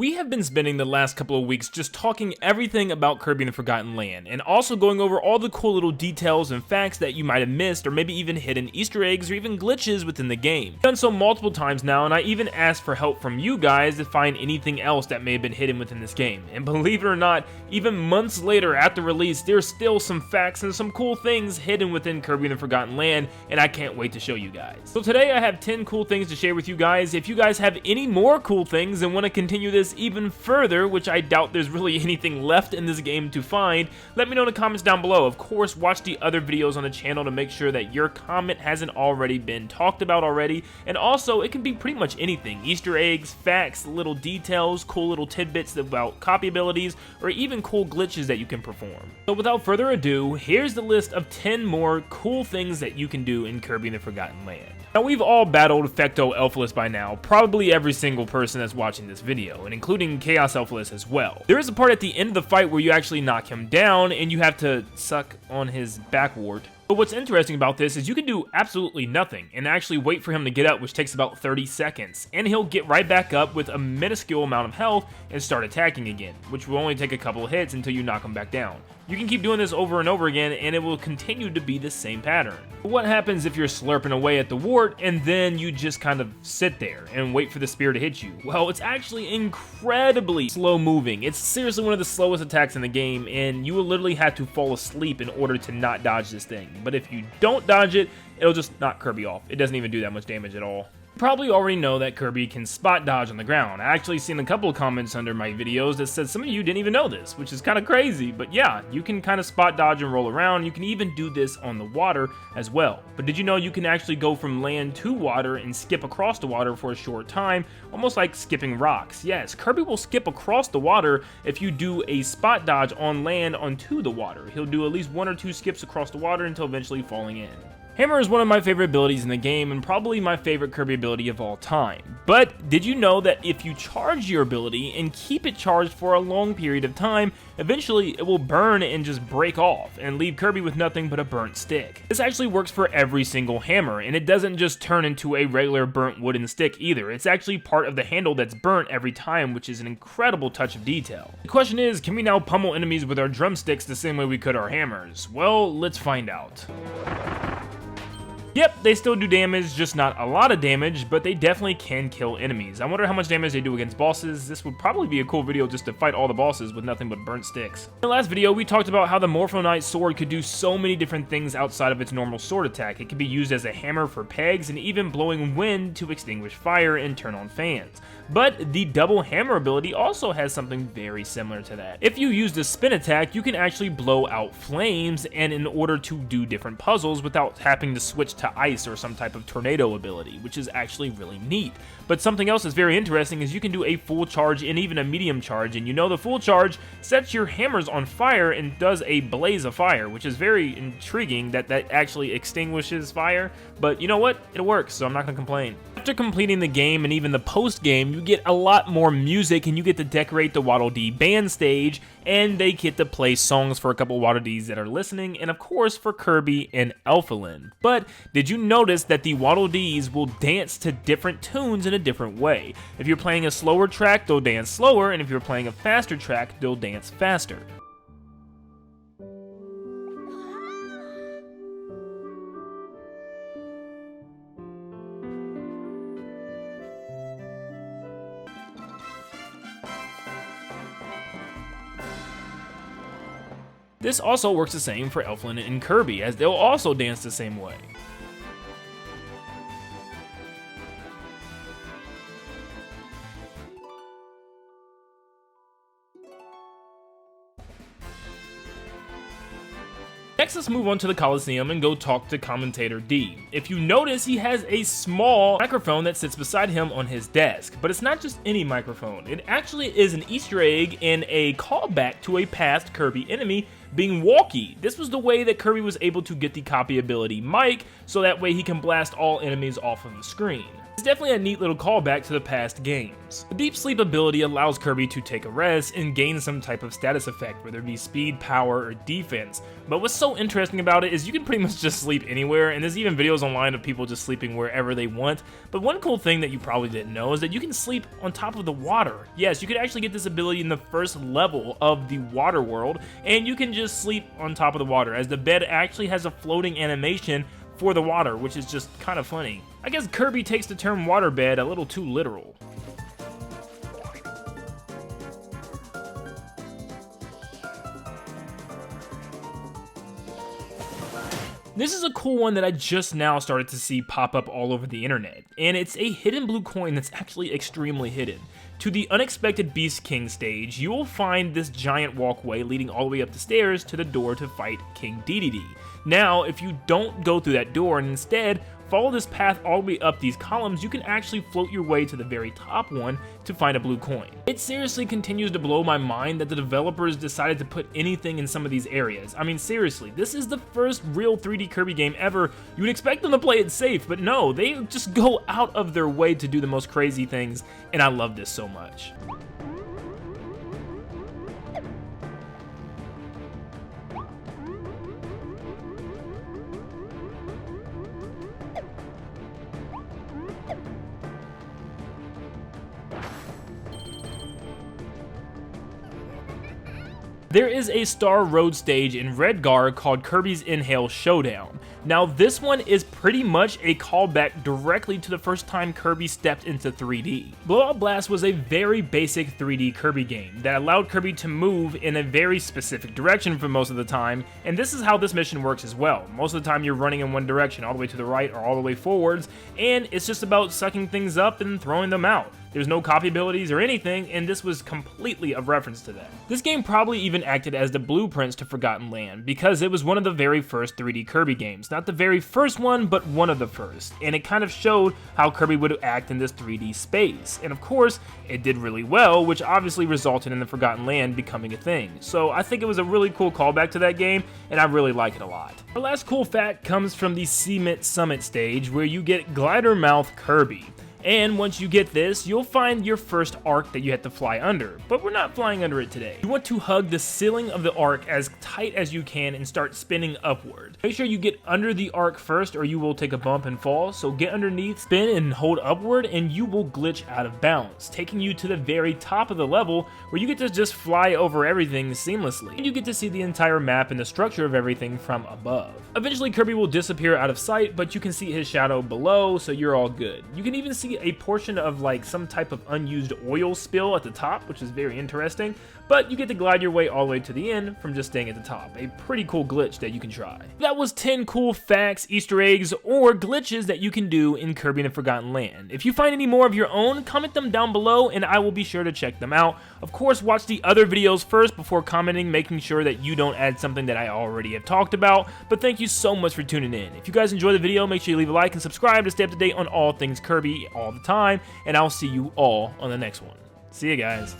We have been spending the last couple of weeks just talking everything about Kirby and the Forgotten Land, and also going over all the cool little details and facts that you might have missed, or maybe even hidden Easter eggs or even glitches within the game. I've done so multiple times now, and I even asked for help from you guys to find anything else that may have been hidden within this game. And believe it or not, even months later after release, there's still some facts and some cool things hidden within Kirby and the Forgotten Land, and I can't wait to show you guys. So today I have 10 cool things to share with you guys. If you guys have any more cool things and want to continue this even further, which I doubt there's really anything left in this game to find, let me know in the comments down below. Of course, watch the other videos on the channel to make sure that your comment hasn't already been talked about already, and also it can be pretty much anything: Easter eggs, facts, little details, cool little tidbits about copy abilities, or even cool glitches that you can perform. So without further ado, here's the list of 10 more cool things that you can do in Kirby and the Forgotten Land. Now, we've all battled Effecto Elfis by now, probably every single person that's watching this video, and including Chaos Elfis as well. There is a part at the end of the fight where you actually knock him down, and you have to suck on his backward. But what's interesting about this is you can do absolutely nothing and actually wait for him to get up, which takes about 30 seconds. And he'll get right back up with a minuscule amount of health and start attacking again, which will only take a couple of hits until you knock him back down. You can keep doing this over and over again, and it will continue to be the same pattern. But what happens if you're slurping away at the wart and then you just kind of sit there and wait for the spear to hit you? Well, it's actually incredibly slow moving. It's seriously one of the slowest attacks in the game, and you will literally have to fall asleep in order to not dodge this thing. But if you don't dodge it, it'll just knock Kirby off. It doesn't even do that much damage at all. You probably already know that Kirby can spot dodge on the ground. I actually seen a couple of comments under my videos that said some of you didn't even know this, which is kind of crazy. But yeah, you can kind of spot dodge and roll around. You can even do this on the water as well. But did you know you can actually go from land to water and skip across the water for a short time, almost like skipping rocks? Yes, Kirby will skip across the water if you do a spot dodge on land onto the water. He'll do at least 1 or 2 skips across the water until eventually falling in. Hammer is one of my favorite abilities in the game, and probably my favorite Kirby ability of all time. But did you know that if you charge your ability and keep it charged for a long period of time, eventually it will burn and just break off and leave Kirby with nothing but a burnt stick? This actually works for every single hammer, and it doesn't just turn into a regular burnt wooden stick either. It's actually part of the handle that's burnt every time, which is an incredible touch of detail. The question is, can we now pummel enemies with our drumsticks the same way we could our hammers? Well, let's find out. Yep, they still do damage, just not a lot of damage, but they definitely can kill enemies. I wonder how much damage they do against bosses. This would probably be a cool video just to fight all the bosses with nothing but burnt sticks. In the last video, we talked about how the Morpho Knight sword could do so many different things outside of its normal sword attack. It could be used as a hammer for pegs, and even blowing wind to extinguish fire and turn on fans. But the double hammer ability also has something very similar to that. If you use the spin attack, you can actually blow out flames, and in order to do different puzzles without having to switch to ice or some type of tornado ability, which is actually really neat. But something else that's very interesting is you can do a full charge and even a medium charge, and you know the full charge sets your hammers on fire and does a blaze of fire, which is very intriguing that that actually extinguishes fire. But you know what? It works, so I'm not gonna complain. After completing the game and even the post game, you get a lot more music, and you get to decorate the Waddle Dee band stage, and they get to play songs for a couple Waddle Dees that are listening, and of course for Kirby and Elfilin. But did you notice that the Waddle Dees will dance to different tunes in a different way? If you're playing a slower track, they'll dance slower, and if you're playing a faster track, they'll dance faster. This also works the same for Elfilin and Kirby, as they'll also dance the same way. Next, let's move on to the Coliseum and go talk to Commentator D. If you notice, he has a small microphone that sits beside him on his desk, but it's not just any microphone. It actually is an Easter egg and a callback to a past Kirby enemy being Walkie. This was the way that Kirby was able to get the copy ability mic, so that way he can blast all enemies off of the screen. It's definitely a neat little callback to the past games. The deep sleep ability allows Kirby to take a rest and gain some type of status effect, whether it be speed, power, or defense. But what's so interesting about it is you can pretty much just sleep anywhere, and there's even videos online of people just sleeping wherever they want. But one cool thing that you probably didn't know is that you can sleep on top of the water. Yes, you could actually get this ability in the first level of the water world, and you can just sleep on top of the water, as the bed actually has a floating animation for the water, which is just kind of funny. I guess Kirby takes the term waterbed a little too literal. This is a cool one that I just now started to see pop up all over the internet, and it's a hidden blue coin that's actually extremely hidden. To the Unexpected Beast King stage, you will find this giant walkway leading all the way up the stairs to the door to fight King Dedede. Now, if you don't go through that door and instead follow this path all the way up these columns, you can actually float your way to the very top one to find a blue coin. It seriously continues to blow my mind that the developers decided to put anything in some of these areas. I mean, seriously, this is the first real 3D Kirby game ever. You would expect them to play it safe, but no, they just go out of their way to do the most crazy things, and I love this so much. There is a Star Road stage in Redgar called Kirby's Inhale Showdown. Now this one is pretty much a callback directly to the first time Kirby stepped into 3D. Blowout Blast was a very basic 3D Kirby game that allowed Kirby to move in a very specific direction for most of the time, and this is how this mission works as well. Most of the time you're running in one direction, all the way to the right or all the way forwards, and it's just about sucking things up and throwing them out. There's no copy abilities or anything, and this was completely a reference to that. This game probably even acted as the blueprints to Forgotten Land, because it was one of the very first 3D Kirby games. Not the very first one, but one of the first. And it kind of showed how Kirby would act in this 3D space. And of course, it did really well, which obviously resulted in the Forgotten Land becoming a thing. So I think it was a really cool callback to that game, and I really like it a lot. Our last cool fact comes from the Cement Summit stage, where you get Glider Mouth Kirby. And once you get this, you'll find your first arc that you have to fly under, but we're not flying under it today. You want to hug the ceiling of the arc as tight as you can and start spinning upward. Make sure you get under the arc first or you will take a bump and fall, so get underneath, spin and hold upward, and you will glitch out of bounds, taking you to the very top of the level where you get to just fly over everything seamlessly. And you get to see the entire map and the structure of everything from above. Eventually Kirby will disappear out of sight, but you can see his shadow below, so you're all good. You can even see a portion of like some type of unused oil spill at the top, which is very interesting, but you get to glide your way all the way to the end from just staying at the top. A pretty cool glitch that you can try. That was 10 cool facts, Easter eggs, or glitches that you can do in Kirby and the Forgotten Land. If you find any more of your own, comment them down below and I will be sure to check them out. Of course, watch the other videos first before commenting, making sure that you don't add something that I already have talked about. But thank you so much for tuning in. If you guys enjoy the video, make sure you leave a like and subscribe to stay up to date on all things Kirby all the time, and I'll see you all on the next one. See you guys.